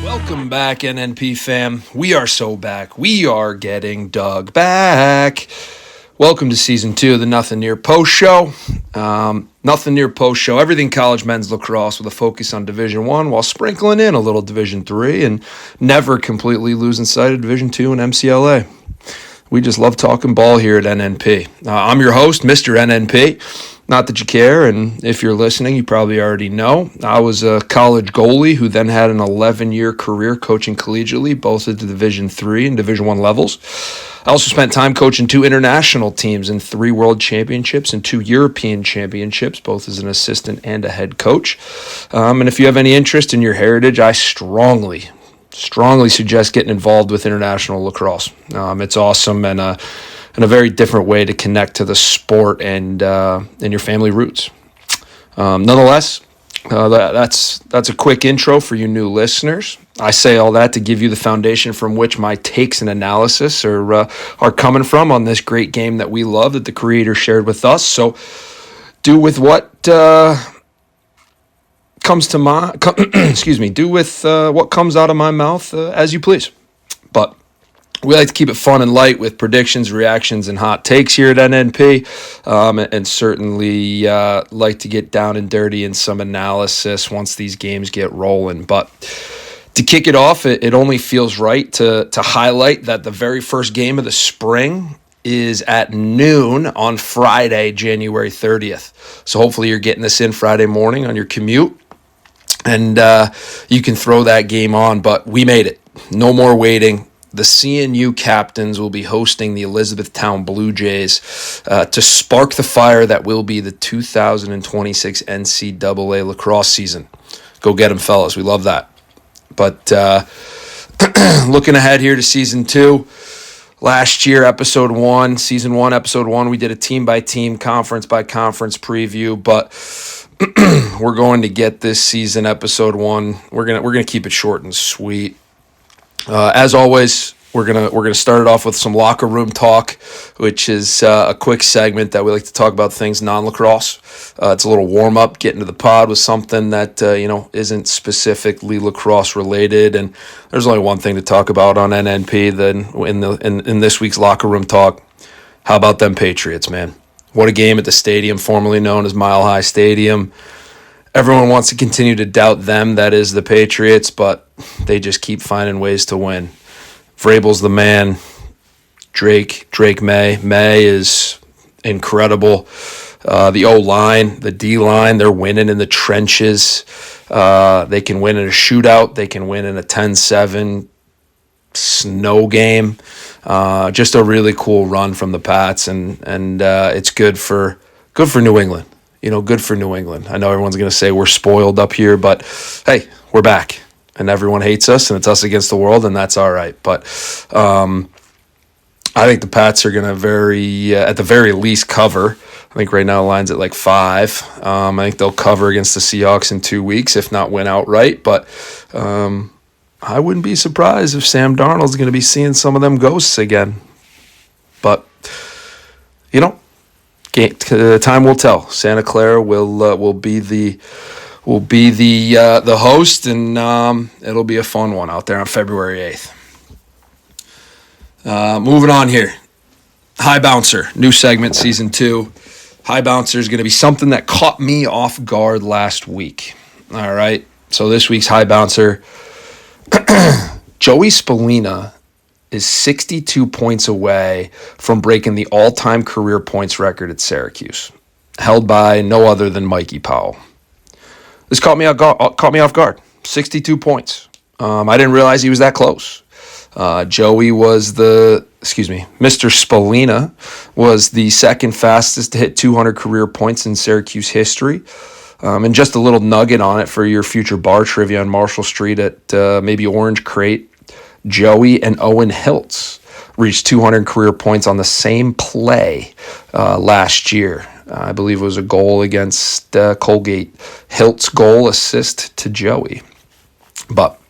Welcome back, NNP fam. We are so back. We are getting dug back. Welcome to Season 2 of the Nothing Near Post Show. Nothing Near Post Show, everything college men's lacrosse with a focus on Division 1 while sprinkling in a little Division 3 and never completely losing sight of Division 2 and MCLA. We just love talking ball here at NNP. I'm your host, Mr. NNP. Not that you care, and if you're listening, you probably already know. I was a college goalie who then had an 11-year career coaching collegiately, both at the Division III and Division I levels. I also spent time coaching 2 international teams and 3 world championships and 2 European championships, both as an assistant and a head coach. And if you have any interest in your heritage, I strongly suggest getting involved with international lacrosse. It's awesome and a very different way to connect to the sport and your family roots. Nonetheless, that's a quick intro for you new listeners. I say all that to give you the foundation from which my takes and analysis are coming from on this great game that we love that the creator shared with us. So do with what comes to my do with what comes out of my mouth as you please. But we like to keep it fun and light with predictions, reactions, and hot takes here at NNP, and certainly like to get down and dirty in some analysis once these games get rolling. But to kick it off, it only feels right to highlight that the very first game of the spring is at noon on Friday, January 30th. So hopefully you're getting this in Friday morning on your commute, and you can throw that game on. But we made it. No more waiting. The CNU captains will be hosting the Elizabethtown Blue Jays to spark the fire that will be the 2026 NCAA lacrosse season. Go get them, fellas. We love that. But looking ahead here to Season 2, last year, Season 1, Episode 1, we did a team-by-team, conference-by-conference preview, but we're going to get this season, Episode 1. We're gonna keep it short and sweet. As always, we're gonna start it off with some locker room talk, which is a quick segment that we like to talk about things non-lacrosse. It's a little warm up, get into the pod with something that isn't specifically lacrosse related. And there's only one thing to talk about on NNP then in this week's locker room talk. How about them Patriots, man? What a game at the stadium formerly known as Mile High Stadium. Everyone wants to continue to doubt them, that is the Patriots, but they just keep finding ways to win. Vrabel's the man. Drake May is incredible. The O-line, the D-line, they're winning in the trenches. They can win in a shootout. They can win in a 10-7 snow game. Just a really cool run from the Pats, and it's good for New England. Good for New England. I know everyone's going to say we're spoiled up here, but hey, we're back. And everyone hates us, and it's us against the world, and that's all right. But I think the Pats are going to at the very least cover. I think right now the line's at like 5. I think they'll cover against the Seahawks in 2 weeks, if not win outright. But I wouldn't be surprised if Sam Darnold's going to be seeing some of them ghosts again. But, time will tell. Santa Clara will be the host, and it'll be a fun one out there on February 8th. Moving on here, High Bouncer, new segment, Season 2. High Bouncer is going to be something that caught me off guard last week. All right, so this week's High Bouncer, Joey Spallina is 62 points away from breaking the all-time career points record at Syracuse, held by no other than Mikey Powell. This caught me off guard. 62 points. I didn't realize he was that close. Mr. Spallina was the second fastest to hit 200 career points in Syracuse history. And just a little nugget on it for your future bar trivia on Marshall Street at maybe Orange Crate. Joey and Owen Hiltz reached 200 career points on the same play last year. I believe it was a goal against Colgate. Hiltz goal assist to Joey. But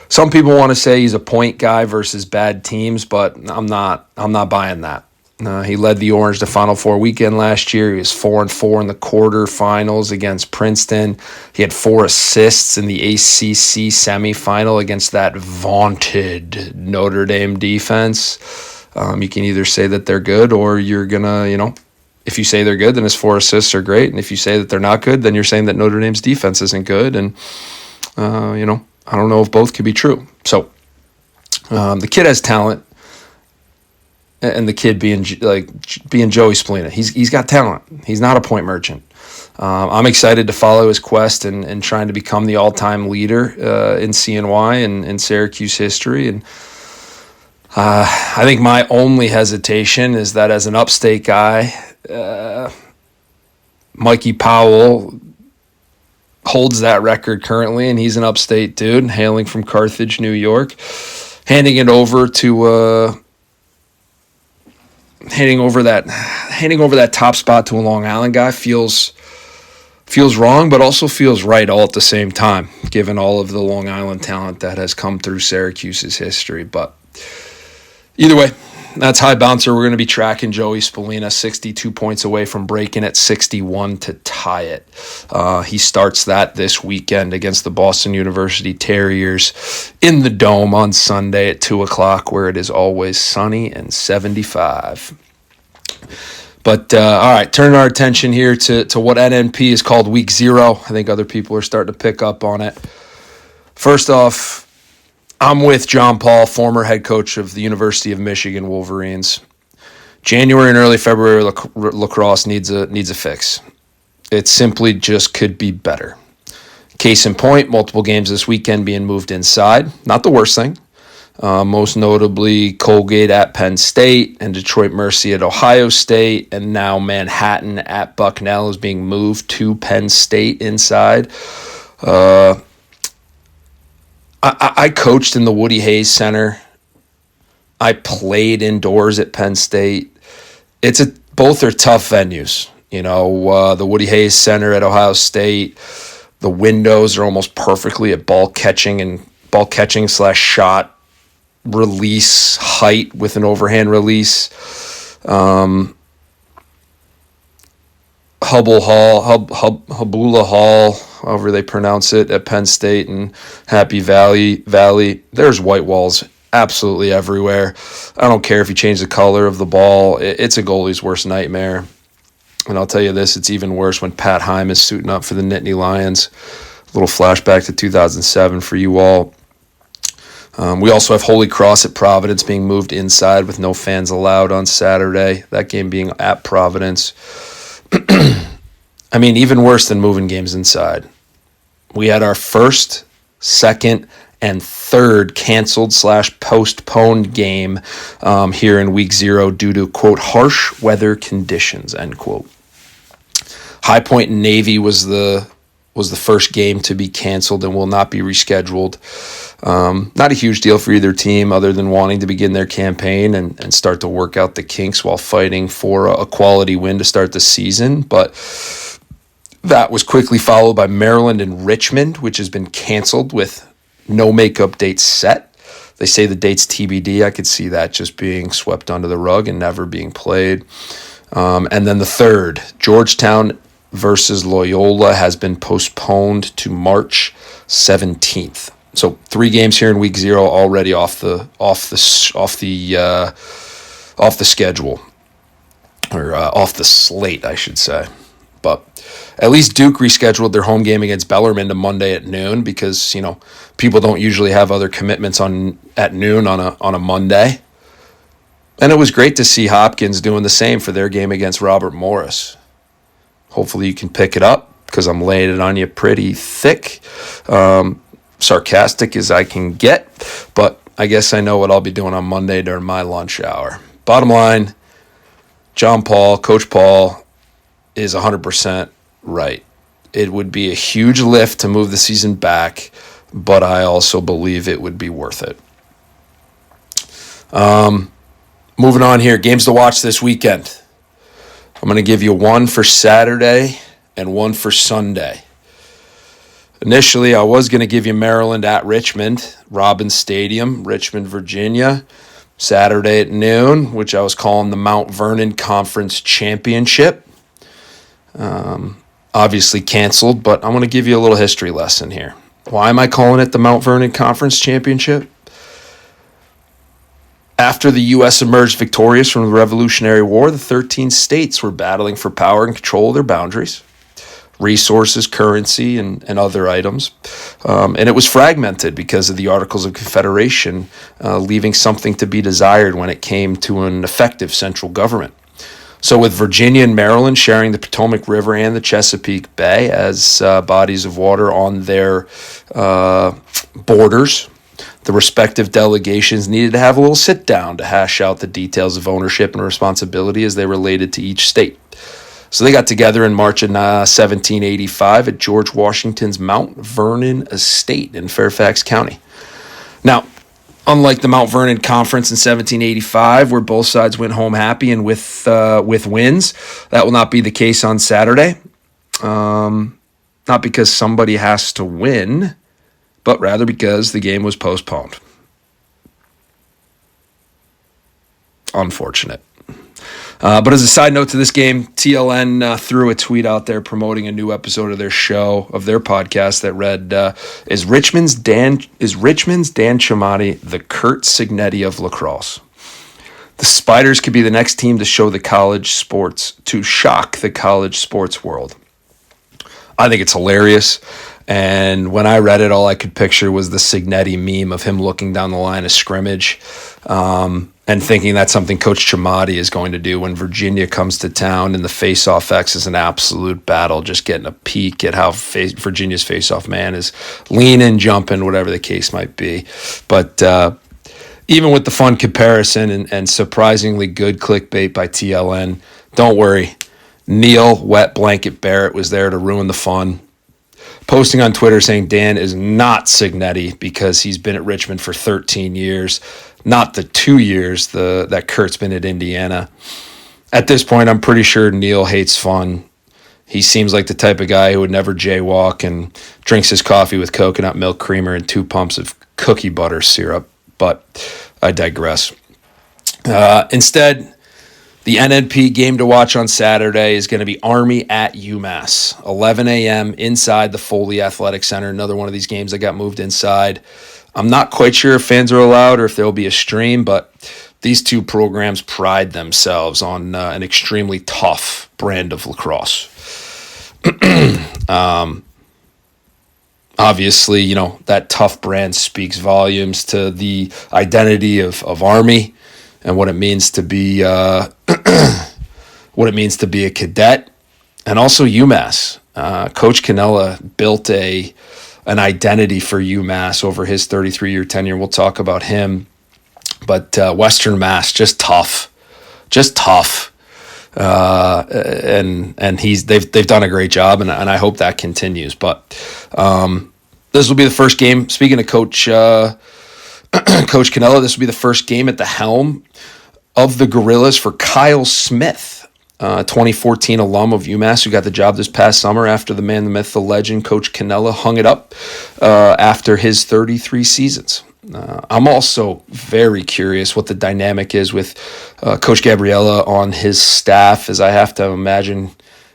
some people want to say he's a point guy versus bad teams, but I'm not buying that. He led the Orange to Final Four weekend last year. He was 4-4 in the quarterfinals against Princeton. He had 4 assists in the ACC semifinal against that vaunted Notre Dame defense. You can either say that they're good, or you're going to, if you say they're good, then his 4 assists are great. And if you say that they're not good, then you're saying that Notre Dame's defense isn't good. And, I don't know if both could be true. So the kid has talent. And the kid being Joey Spallina, he's got talent. He's not a point merchant. I'm excited to follow his quest and trying to become the all-time leader in CNY and in Syracuse history. And I think my only hesitation is that as an upstate guy, Mikey Powell holds that record currently, and he's an upstate dude hailing from Carthage, New York. Handing over that top spot to a Long Island guy feels wrong, but also feels right all at the same time, given all of the Long Island talent that has come through Syracuse's history. But either way, that's high bouncer. We're going to be tracking Joey Spallina, 62 points away from breaking at 61 to tie it. He starts that this weekend against the Boston University Terriers in the Dome on Sunday at 2 o'clock, where it is always sunny and 75. But, all right, turning our attention here to what NNP is called Week 0. I think other people are starting to pick up on it. First off, I'm with John Paul, former head coach of the University of Michigan Wolverines. January and early February lacrosse needs a fix. It simply just could be better. Case in point, multiple games this weekend being moved inside. Not the worst thing. Most notably Colgate at Penn State and Detroit Mercy at Ohio State, and now Manhattan at Bucknell is being moved to Penn State inside. I coached in the Woody Hayes Center. I played indoors at Penn State. Both are tough venues. The Woody Hayes Center at Ohio State, the windows are almost perfectly at ball catching / shot release height with an overhand release. Habula Hall, however they pronounce it, at Penn State and Happy Valley. There's white walls absolutely everywhere. I don't care if you change the color of the ball. It's a goalie's worst nightmare. And I'll tell you this, it's even worse when Pat Heim is suiting up for the Nittany Lions. A little flashback to 2007 for you all. We also have Holy Cross at Providence being moved inside with no fans allowed on Saturday. That game being at Providence. I mean, even worse than moving games inside. We had our first, second, and third canceled / postponed game here in Week 0 due to, quote, harsh weather conditions, end quote. High Point and Navy was the first game to be canceled and will not be rescheduled. Not a huge deal for either team other than wanting to begin their campaign and start to work out the kinks while fighting for a quality win to start the season. But that was quickly followed by Maryland and Richmond, which has been canceled with no makeup dates set. They say the date's TBD. I could see that just being swept under the rug and never being played. And then the third, Georgetown versus Loyola, has been postponed to March 17th. So 3 games here in Week 0 already off the schedule, or off the slate, I should say. But at least Duke rescheduled their home game against Bellarmine to Monday at noon because people don't usually have other commitments at noon on a Monday. And it was great to see Hopkins doing the same for their game against Robert Morris. Hopefully you can pick it up because I'm laying it on you pretty thick. Sarcastic as I can get, but I guess I know what I'll be doing on Monday during my lunch hour. Bottom line, Coach Paul is 100% right. It would be a huge lift to move the season back, but I also believe it would be worth it. Moving on here, games to watch this weekend. I'm going to give you one for Saturday and one for Sunday. Initially, I was going to give you Maryland at Richmond, Robins Stadium, Richmond, Virginia. Saturday at noon, which I was calling the Mount Vernon Conference Championship. Obviously canceled, but I'm going to give you a little history lesson here. Why am I calling it the Mount Vernon Conference Championship? After the U.S. emerged victorious from the Revolutionary War, the 13 states were battling for power and control of their boundaries, resources, currency, and other items. And it was fragmented because of the Articles of Confederation, leaving something to be desired when it came to an effective central government. So with Virginia and Maryland sharing the Potomac River and the Chesapeake Bay as bodies of water on their borders, the respective delegations needed to have a little sit down to hash out the details of ownership and responsibility as they related to each state. So they got together in March of 1785 at George Washington's Mount Vernon estate in Fairfax County. Now, unlike the Mount Vernon Conference in 1785, where both sides went home happy and with wins, that will not be the case on Saturday. Not because somebody has to win, but rather because the game was postponed. Unfortunate. But as a side note to this game, TLN threw a tweet out there promoting a new episode of their show, of their podcast, that read, is Richmond's Dan Chamati the Kurt Signetti of lacrosse? The Spiders could be the next team to shock the college sports world. I think it's hilarious. And when I read it, all I could picture was the Signetti meme of him looking down the line of scrimmage, and thinking that's something Coach Chamati is going to do when Virginia comes to town and the face-off X is an absolute battle, just getting a peek at how Virginia's face-off man is leaning, jumping, whatever the case might be. But even with the fun comparison and surprisingly good clickbait by TLN, don't worry. Neil Wet Blanket Barrett was there to ruin the fun, posting on Twitter saying Dan is not Signetti because he's been at Richmond for 13 years, not the 2 years that Kurt's been at Indiana. At this point, I'm pretty sure Neil hates fun. He seems like the type of guy who would never jaywalk and drinks his coffee with coconut milk creamer and 2 pumps of cookie butter syrup. But I digress. Instead, the NNP game to watch on Saturday is going to be Army at UMass, 11 a.m. inside the Foley Athletic Center. Another one of these games that got moved inside. I'm not quite sure if fans are allowed or if there will be a stream, but these two programs pride themselves on an extremely tough brand of lacrosse. Obviously, that tough brand speaks volumes to the identity of Army and what it means to be a cadet, and also UMass. Coach Cannella built an identity for UMass over his 33-year tenure. We'll talk about him, but Western Mass just tough, and they've done a great job, and I hope that continues. But this will be the first game. Speaking of Coach Cannella, this will be the first game at the helm of the Gorillas for Kyle Smith, 2014 alum of UMass, who got the job this past summer after the man, the myth, the legend, Coach Cannella, hung it up after his 33 seasons. I'm also very curious what the dynamic is with Coach Gabriella on his staff, as I have to imagine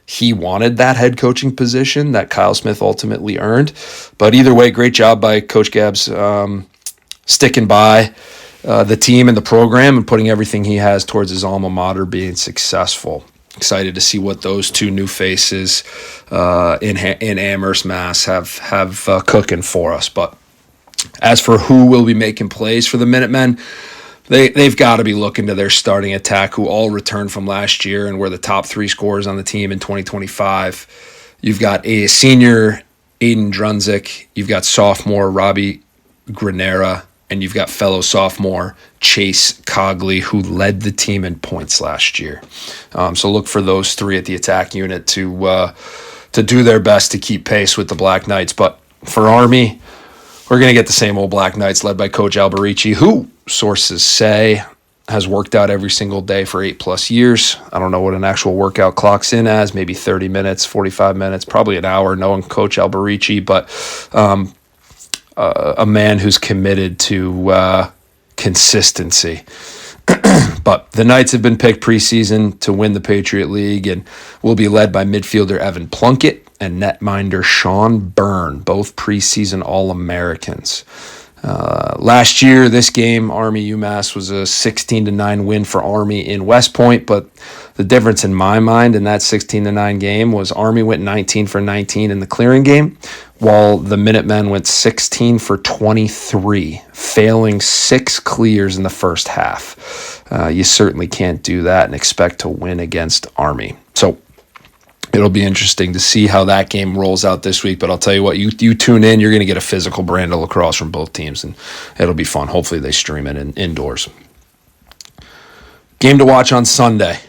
he wanted that head coaching position that Kyle Smith ultimately earned. But either way, great job by Coach Gabs sticking by the team and the program and putting everything he has towards his alma mater being successful. Excited to see what those two new faces in Amherst, Mass. have cooking for us. But as for who will be making plays for the Minutemen, they've got to be looking to their starting attack, who all returned from last year and were the top 3 scorers on the team in 2025. You've got a senior Aiden Drunzik, you've got sophomore Robbie Granera, and you've got fellow sophomore Chase Cogley, who led the team in points last year. So look for those 3 at the attack unit to do their best to keep pace with the Black Knights. But for Army, we're going to get the same old Black Knights led by Coach Alberici, who sources say has worked out every single day for 8+ years. I don't know what an actual workout clocks in as, maybe 30 minutes, 45 minutes, probably an hour, knowing Coach Alberici, but a man who's committed to consistency. But the Knights have been picked preseason to win the Patriot League and will be led by midfielder Evan Plunkett and netminder Sean Byrne, both preseason All-Americans. Last year, this game, Army-UMass, was a 16-9 win for Army in West Point, but the difference in my mind in that 16-9 game was Army went 19 for 19 in the clearing game, while the Minutemen went 16 for 23, failing 6 clears in the first half. You certainly can't do that and expect to win against Army. So it'll be interesting to see how that game rolls out this week. But I'll tell you what, you tune in, you're going to get a physical brand of lacrosse from both teams, and it'll be fun. Hopefully they stream it indoors. Game to watch on Sunday.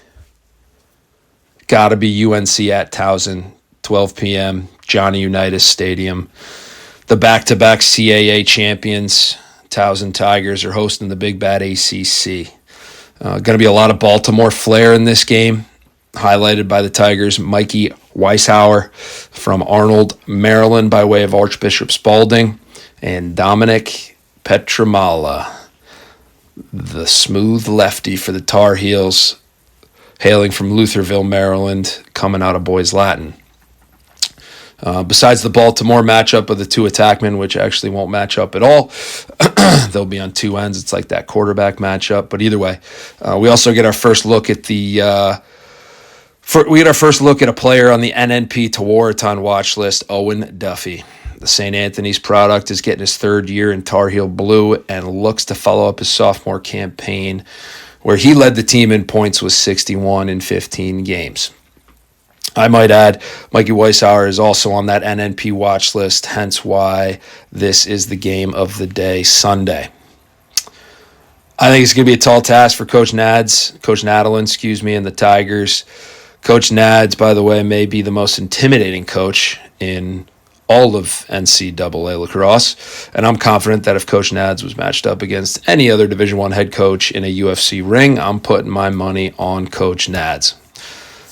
Got to be UNC at Towson, 12 p.m., Johnny Unitas Stadium. The back-to-back CAA champions, Towson Tigers, are hosting the Big Bad ACC. Going to be a lot of Baltimore flair in this game, highlighted by the Tigers' Mikey Weishauer from Arnold, Maryland, by way of Archbishop Spalding, and Dominic Petramala, the smooth lefty for the Tar Heels, hailing from Lutherville, Maryland, coming out of Boys Latin. Besides the Baltimore matchup of the two attackmen, which actually won't match up at all, they'll be on two ends. It's like that quarterback matchup. But either way, we also get our first look at we get our first look at a player on the NNP Tewaaraton watch list, Owen Duffy. The St. Anthony's product is getting his third year in Tar Heel Blue and looks to follow up his sophomore campaign, where he led the team in points with 61 in 15 games. I might add, Mikey Weishauer is also on that NNP watch list, hence why this is the game of the day Sunday. I think it's going to be a tall task for Coach Nadelin, and the Tigers. Coach Nads, by the way, may be the most intimidating coach in all of NCAA lacrosse, and I'm confident that if Coach Nads was matched up against any other Division I head coach in a UFC ring, I'm putting my money on Coach Nads.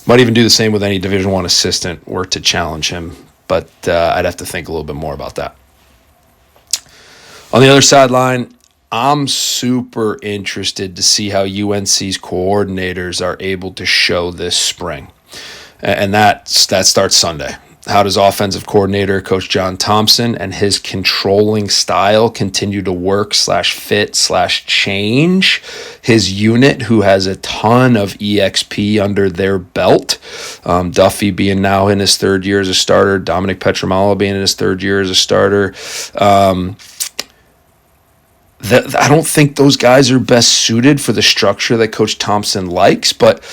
Might even do the same with any Division I assistant were to challenge him, but I'd have to think a little bit more about that. On the other sideline, I'm super interested to see how UNC's coordinators are able to show this spring, and that starts Sunday. How does offensive coordinator Coach John Thompson and his controlling style continue to work /fit /change his unit, who has a ton of EXP under their belt? Duffy being now in his third year as a starter, Dominic Petramala being in his third year as a starter. I don't think those guys are best suited for the structure that Coach Thompson likes, but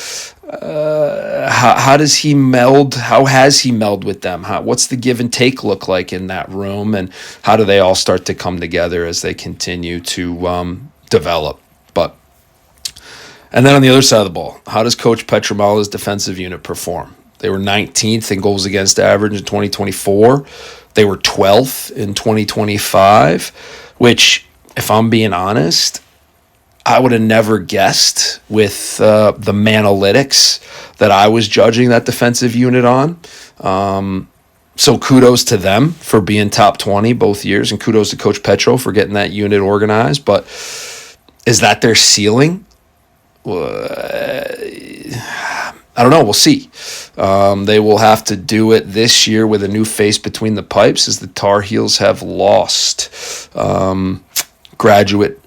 how does he meld? How has he melded with them? What's the give and take look like in that room, and how do they all start to come together as they continue to develop? And then on the other side of the ball, how does Coach Petramala's defensive unit perform? They were 19th in goals against average in 2024. They were 12th in 2025, which, if I'm being honest, I would have never guessed with the Manalytics that I was judging that defensive unit on. So kudos to them for being top 20 both years, and kudos to Coach Petro for getting that unit organized. But is that their ceiling? I don't know. We'll see. They will have to do it this year with a new face between the pipes, as the Tar Heels have lost graduate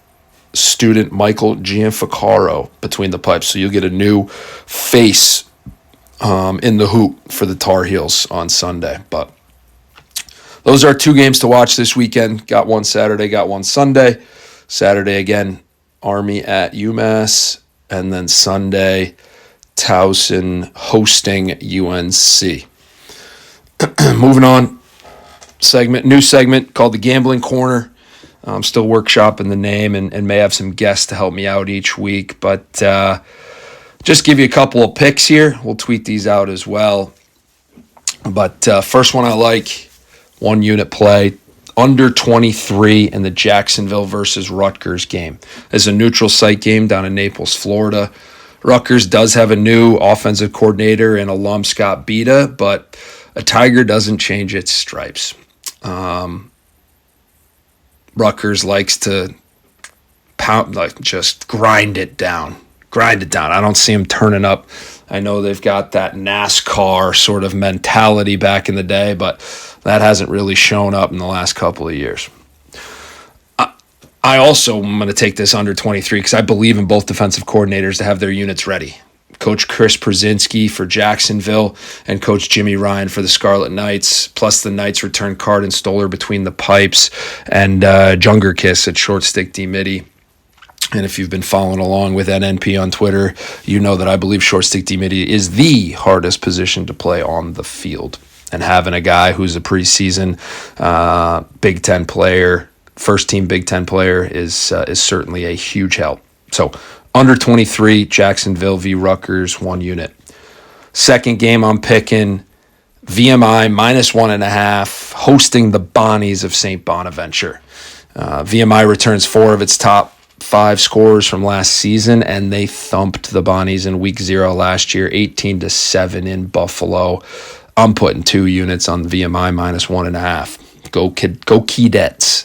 student Michael Gianfacaro between the pipes. So you'll get a new face in the hoop for the Tar Heels on Sunday. But those are 2 games to watch this weekend. Got one Saturday, got one Sunday. Saturday again, Army at UMass, and then Sunday, Towson hosting UNC. Moving on, new segment called the Gambling Corner. I'm still workshopping the name and may have some guests to help me out each week, but just give you a couple of picks here. We'll tweet these out as well. But first one I like, 1 unit play, under 23 in the Jacksonville versus Rutgers game. It's a neutral site game down in Naples, Florida. Rutgers does have a new offensive coordinator and alum, Scott Beta, but a tiger doesn't change its stripes. Rutgers likes to just grind it down. grind it down. I don't see them turning up. I know they've got that NASCAR sort of mentality back in the day, but that hasn't really shown up in the last couple of years. I also am going to take this under 23 because I believe in both defensive coordinators to have their units ready. Coach Chris Przinski for Jacksonville and Coach Jimmy Ryan for the Scarlet Knights, plus the Knights return Cardin Stoller between the pipes and Jungerkiss at short stick D-Midi. And if you've been following along with NNP on Twitter, you know that I believe short stick D-Midi is the hardest position to play on the field. And having a guy who's a preseason Big Ten player, first-team Big Ten player, is certainly a huge help. So under 23, Jacksonville v. Rutgers, 1 unit. Second game I'm picking VMI -1.5, hosting the Bonnies of St. Bonaventure. VMI returns 4 of its top 5 scorers from last season, and they thumped the Bonnies in week 0 last year, 18-7 in Buffalo. I'm putting 2 units on VMI -1.5. Go Keydets.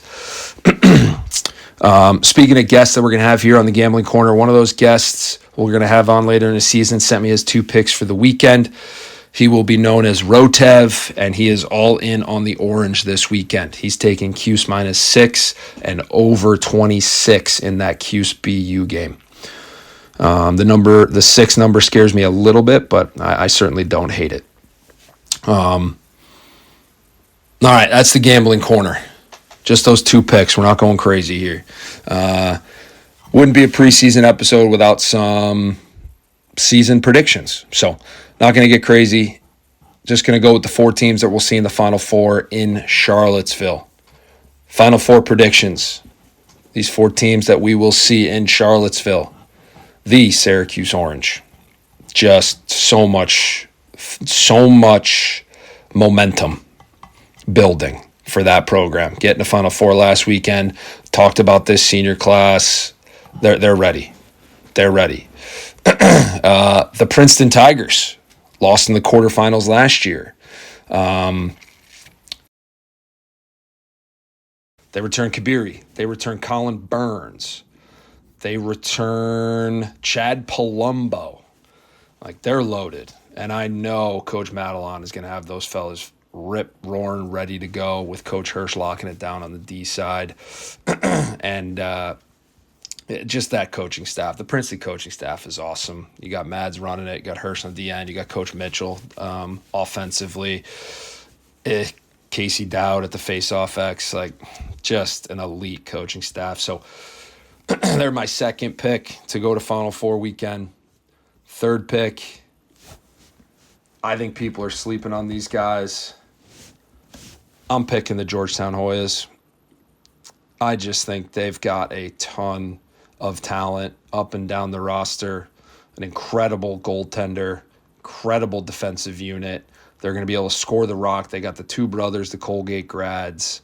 Speaking of guests that we're going to have here on the Gambling Corner, one of those guests we're going to have on later in the season sent me his 2 picks for the weekend. He will be known as Rotev, and he is all in on the orange this weekend. He's taking Cuse -6 and over 26 in that Cuse BU game. The 6 number scares me a little bit, but I certainly don't hate it. All right, that's the Gambling Corner. Just those 2 picks. We're not going crazy here. Wouldn't be a preseason episode without some season predictions. So not going to get crazy. Just going to go with the 4 teams that we'll see in the Final Four in Charlottesville. Final Four predictions. These 4 teams that we will see in Charlottesville. The Syracuse Orange. Just so much momentum building for that program. Getting to Final Four last weekend. Talked about this senior class. They're ready. They're ready. The Princeton Tigers lost in the quarterfinals last year. They return Kabiri. They return Colin Burns. They return Chad Palumbo. Like, they're loaded. And I know Coach Madelon is going to have those fellas rip-roaring, ready to go, with Coach Hirsch locking it down on the D side. And just that coaching staff. The Princeton coaching staff is awesome. You got Mads running it. You got Hirsch on the end. You got Coach Mitchell offensively. Casey Dowd at the face-off X. Like, just an elite coaching staff. So they're my second pick to go to Final Four weekend. Third pick, I think people are sleeping on these guys. I'm picking the Georgetown Hoyas. I just think they've got a ton of talent up and down the roster, an incredible goaltender, incredible defensive unit. They're going to be able to score the rock. They got the 2 brothers, the Colgate grads.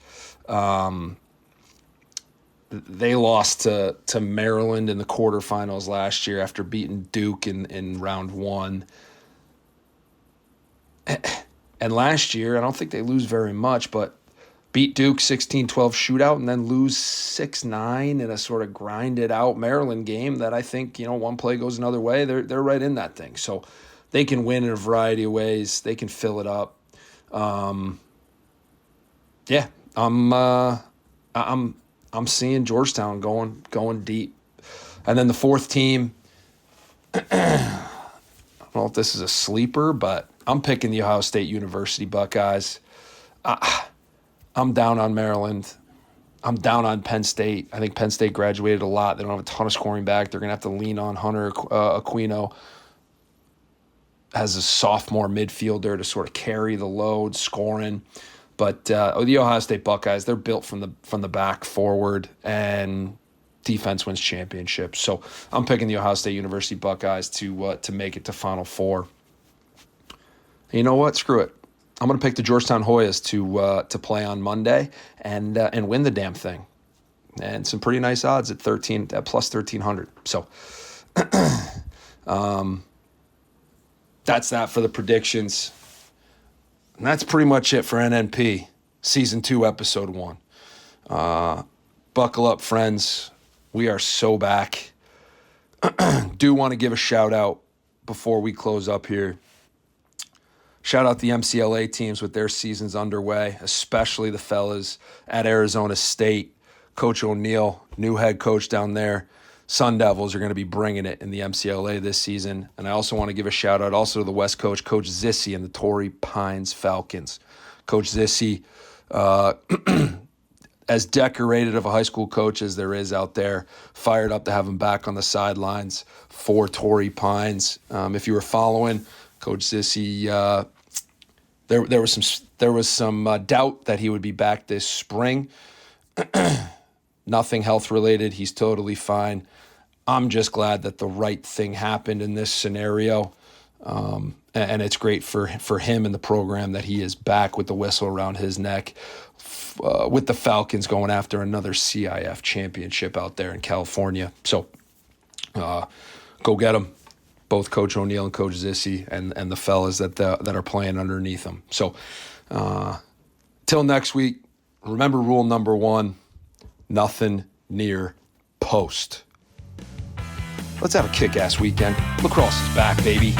They lost to Maryland in the quarterfinals last year after beating Duke in round 1. And last year, I don't think they lose very much, but beat Duke 16-12 shootout and then lose 6-9 in a sort of grinded out Maryland game that I think, one play goes another way. They're right in that thing. So they can win in a variety of ways. They can fill it up. I'm seeing Georgetown going deep. And then the 4th team, I don't know if this is a sleeper, but I'm picking the Ohio State University Buckeyes. I'm down on Maryland. I'm down on Penn State. I think Penn State graduated a lot. They don't have a ton of scoring back. They're going to have to lean on Hunter Aquino as a sophomore midfielder to sort of carry the load, scoring. But the Ohio State Buckeyes, they're built from the back forward, and defense wins championships. So I'm picking the Ohio State University Buckeyes to make it to Final Four. You know what? Screw it. I'm going to pick the Georgetown Hoyas to play on Monday and win the damn thing. And some pretty nice odds at plus 1,300. So that's that for the predictions. And that's pretty much it for NNP Season 2, Episode 1. Buckle up, friends. We are so back. Do want to give a shout out before we close up here. Shout out the MCLA teams with their seasons underway, especially the fellas at Arizona State. Coach O'Neill, new head coach down there. Sun Devils are going to be bringing it in the MCLA this season. And I also want to give a shout out also to the West Coach, Coach Zissi and the Torrey Pines Falcons. Coach Zissi, as decorated of a high school coach as there is out there, fired up to have him back on the sidelines for Torrey Pines. If you were following, Coach Zissi, there was some doubt that he would be back this spring. Nothing health related. He's totally fine. I'm just glad that the right thing happened in this scenario. And it's great for him and the program that he is back with the whistle around his neck, with the Falcons going after another CIF championship out there in California. So go get them, both Coach O'Neill and Coach Zissi and the fellas that are playing underneath them. So till next week, remember rule number 1, nothing near post. Let's have a kick-ass weekend. Lacrosse is back, baby.